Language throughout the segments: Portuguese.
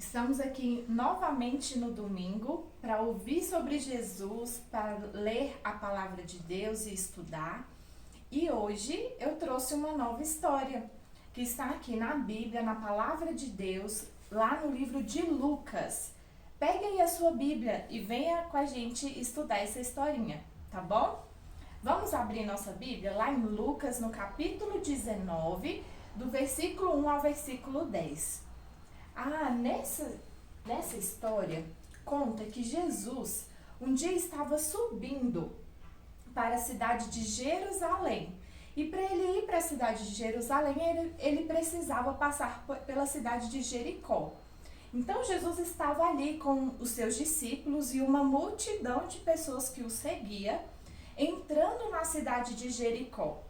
Estamos aqui novamente no domingo para ouvir sobre Jesus, para ler a palavra de Deus e estudar. E hoje eu trouxe uma nova história que está aqui na Bíblia, na palavra de Deus, lá no livro de Lucas. Pegue aí a sua Bíblia e venha com a gente estudar essa historinha, tá bom? Vamos abrir nossa Bíblia lá em Lucas, no capítulo 19, do versículo 1 ao versículo 10. Nessa história, conta que Jesus um dia estava subindo para a cidade de Jerusalém. E para ele ir para a cidade de Jerusalém, ele precisava passar pela cidade de Jericó. Então Jesus estava ali com os seus discípulos e uma multidão de pessoas que o seguia, entrando na cidade de Jericó.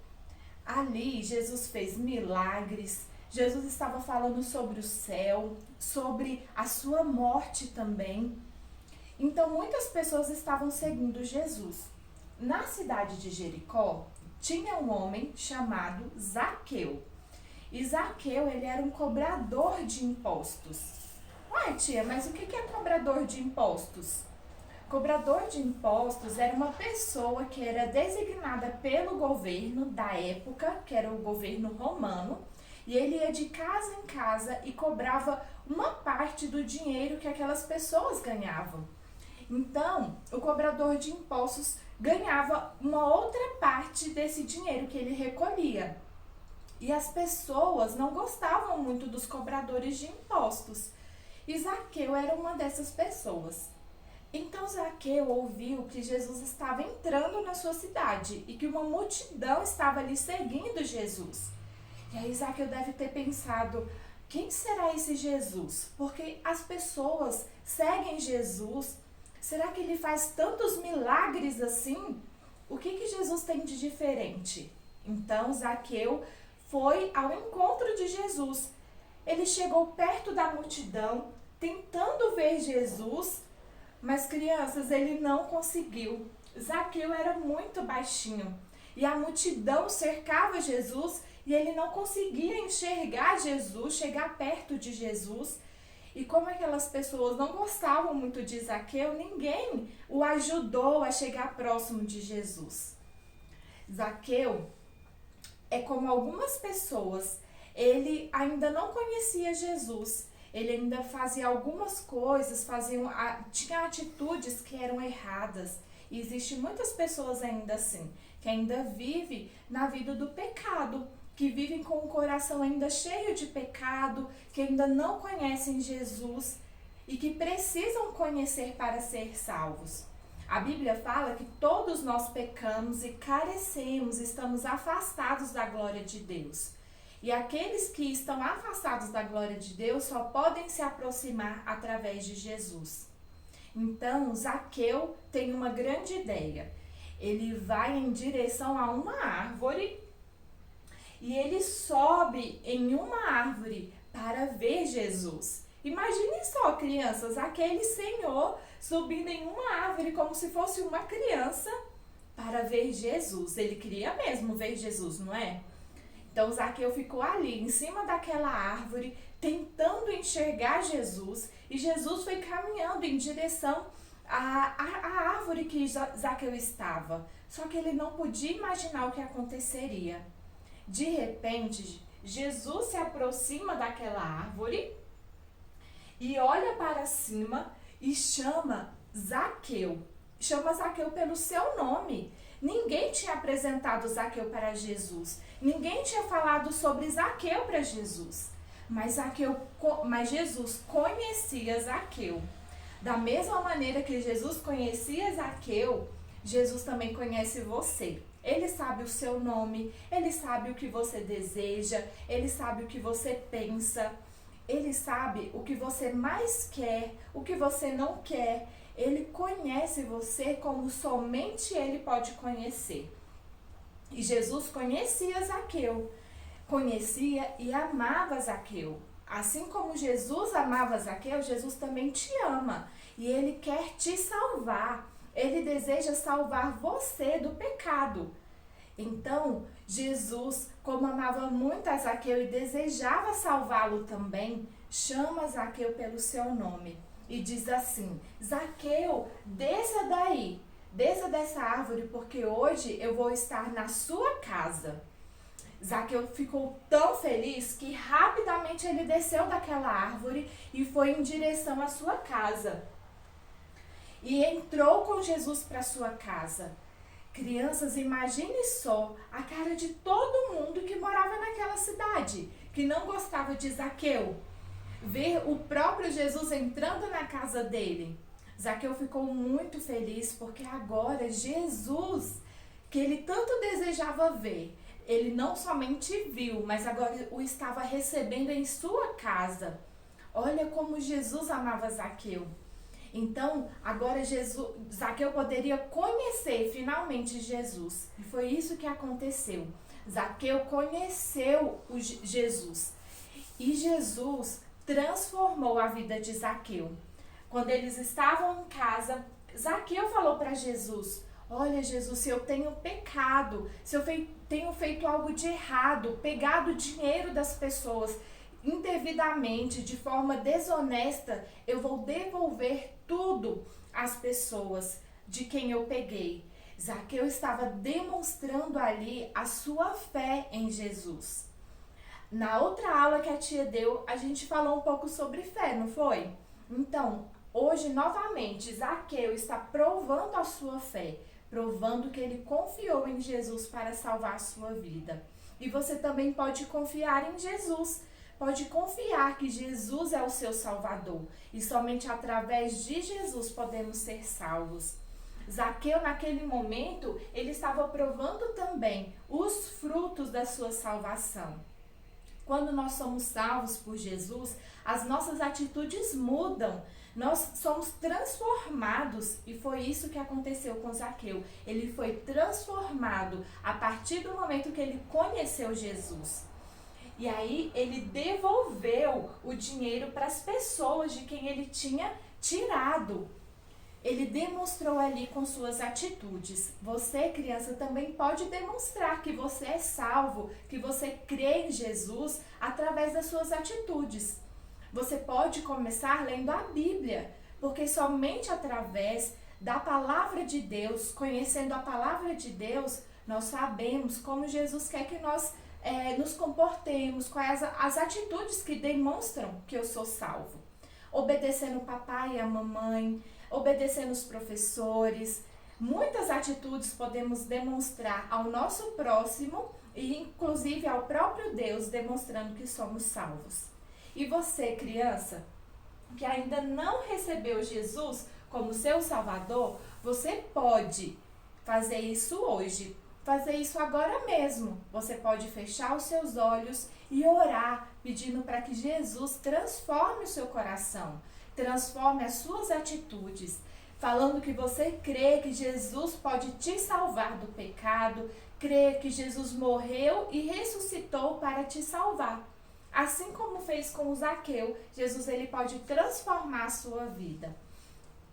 Ali Jesus fez milagres. Jesus estava falando sobre o céu, sobre a sua morte também. Então, muitas pessoas estavam seguindo Jesus. Na cidade de Jericó, tinha um homem chamado Zaqueu. E Zaqueu, ele era um cobrador de impostos. Uai, tia, mas o que é cobrador de impostos? Cobrador de impostos era uma pessoa que era designada pelo governo da época, que era o governo romano, e ele ia de casa em casa e cobrava uma parte do dinheiro que aquelas pessoas ganhavam. Então, o cobrador de impostos ganhava uma outra parte desse dinheiro que ele recolhia. E as pessoas não gostavam muito dos cobradores de impostos. E Zaqueu era uma dessas pessoas. Então Zaqueu ouviu que Jesus estava entrando na sua cidade e que uma multidão estava ali seguindo Jesus. E aí Zaqueu deve ter pensado, quem será esse Jesus? Porque as pessoas seguem Jesus. Será que ele faz tantos milagres assim? O que Jesus tem de diferente? Então Zaqueu foi ao encontro de Jesus. Ele chegou perto da multidão, tentando ver Jesus, mas crianças, ele não conseguiu. Zaqueu era muito baixinho e a multidão cercava Jesus e ele não conseguia enxergar Jesus, chegar perto de Jesus. E como aquelas pessoas não gostavam muito de Zaqueu, ninguém o ajudou a chegar próximo de Jesus. Zaqueu é como algumas pessoas, ele ainda não conhecia Jesus, ele ainda fazia algumas coisas, tinha atitudes que eram erradas. E existem muitas pessoas ainda assim, que ainda vivem na vida do pecado, que vivem com o coração ainda cheio de pecado, que ainda não conhecem Jesus e que precisam conhecer para ser salvos. A Bíblia fala que todos nós pecamos e carecemos, estamos afastados da glória de Deus. E aqueles que estão afastados da glória de Deus só podem se aproximar através de Jesus. Então, Zaqueu tem uma grande ideia. Ele vai em direção a uma árvore e ele sobe em uma árvore para ver Jesus. Imagine só, crianças, aquele senhor subindo em uma árvore como se fosse uma criança para ver Jesus. Ele queria mesmo ver Jesus, não é? Então Zaqueu ficou ali, em cima daquela árvore, tentando enxergar Jesus, e Jesus foi caminhando em direção à árvore que Zaqueu estava. Só que ele não podia imaginar o que aconteceria. De repente, Jesus se aproxima daquela árvore e olha para cima e chama Zaqueu. Chama Zaqueu pelo seu nome. Ninguém tinha apresentado Zaqueu para Jesus. Ninguém tinha falado sobre Zaqueu para Jesus. Mas Jesus conhecia Zaqueu. Da mesma maneira que Jesus conhecia Zaqueu, Jesus também conhece você. Ele sabe o seu nome, ele sabe o que você deseja, ele sabe o que você pensa, ele sabe o que você mais quer, o que você não quer. Ele conhece você como somente ele pode conhecer. E Jesus conhecia Zaqueu, conhecia e amava Zaqueu. Assim como Jesus amava Zaqueu, Jesus também te ama. E ele quer te salvar. Ele deseja salvar você do pecado. Então, Jesus, como amava muito a Zaqueu e desejava salvá-lo também, chama Zaqueu pelo seu nome e diz assim: Zaqueu, desça daí, desça dessa árvore, porque hoje eu vou estar na sua casa. Zaqueu ficou tão feliz que rapidamente ele desceu daquela árvore e foi em direção à sua casa. E entrou com Jesus para sua casa. Crianças, imagine só a cara de todo mundo que morava naquela cidade, que não gostava de Zaqueu. Ver o próprio Jesus entrando na casa dele. Zaqueu ficou muito feliz porque agora Jesus, que ele tanto desejava ver, ele não somente viu, mas agora o estava recebendo em sua casa. Olha como Jesus amava Zaqueu. Então, agora Zaqueu poderia conhecer finalmente Jesus. E foi isso que aconteceu. Zaqueu conheceu Jesus. E Jesus transformou a vida de Zaqueu. Quando eles estavam em casa, Zaqueu falou para Jesus: olha, Jesus, se eu tenho pecado, se eu tenho feito algo de errado, pegado o dinheiro das pessoas indevidamente, de forma desonesta, eu vou devolver tudo às pessoas de quem eu peguei. Zaqueu estava demonstrando ali a sua fé em Jesus. Na outra aula que a tia deu, a gente falou um pouco sobre fé, não foi? Então, hoje, novamente, Zaqueu está provando a sua fé, provando que ele confiou em Jesus para salvar a sua vida. E você também pode confiar em Jesus. Pode confiar que Jesus é o seu Salvador e somente através de Jesus podemos ser salvos. Zaqueu, naquele momento, ele estava provando também os frutos da sua salvação. Quando nós somos salvos por Jesus, as nossas atitudes mudam, nós somos transformados e foi isso que aconteceu com Zaqueu. Ele foi transformado a partir do momento que ele conheceu Jesus. E aí ele devolveu o dinheiro para as pessoas de quem ele tinha tirado. Ele demonstrou ali com suas atitudes. Você, criança, também pode demonstrar que você é salvo, que você crê em Jesus através das suas atitudes. Você pode começar lendo a Bíblia, porque somente através da palavra de Deus, conhecendo a palavra de Deus, nós sabemos como Jesus quer que nós nos comportemos, quais as atitudes que demonstram que eu sou salvo. Obedecendo o papai e a mamãe, obedecendo os professores. Muitas atitudes podemos demonstrar ao nosso próximo e inclusive ao próprio Deus, demonstrando que somos salvos. E você, criança, que ainda não recebeu Jesus como seu Salvador, você pode fazer isso hoje. Fazer isso agora mesmo. Você pode fechar os seus olhos e orar, pedindo para que Jesus transforme o seu coração, transforme as suas atitudes, falando que você crê que Jesus pode te salvar do pecado, crê que Jesus morreu e ressuscitou para te salvar. Assim como fez com o Zaqueu, Jesus ele pode transformar a sua vida.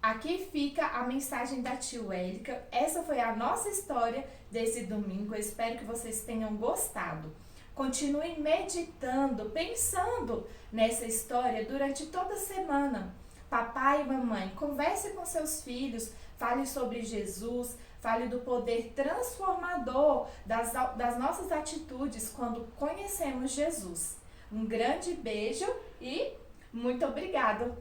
Aqui fica a mensagem da tia Wélica. Essa foi a nossa história desse domingo. Eu espero que vocês tenham gostado. Continuem meditando, pensando nessa história durante toda a semana. Papai e mamãe, converse com seus filhos, fale sobre Jesus, fale do poder transformador das nossas atitudes quando conhecemos Jesus. Um grande beijo e muito obrigada!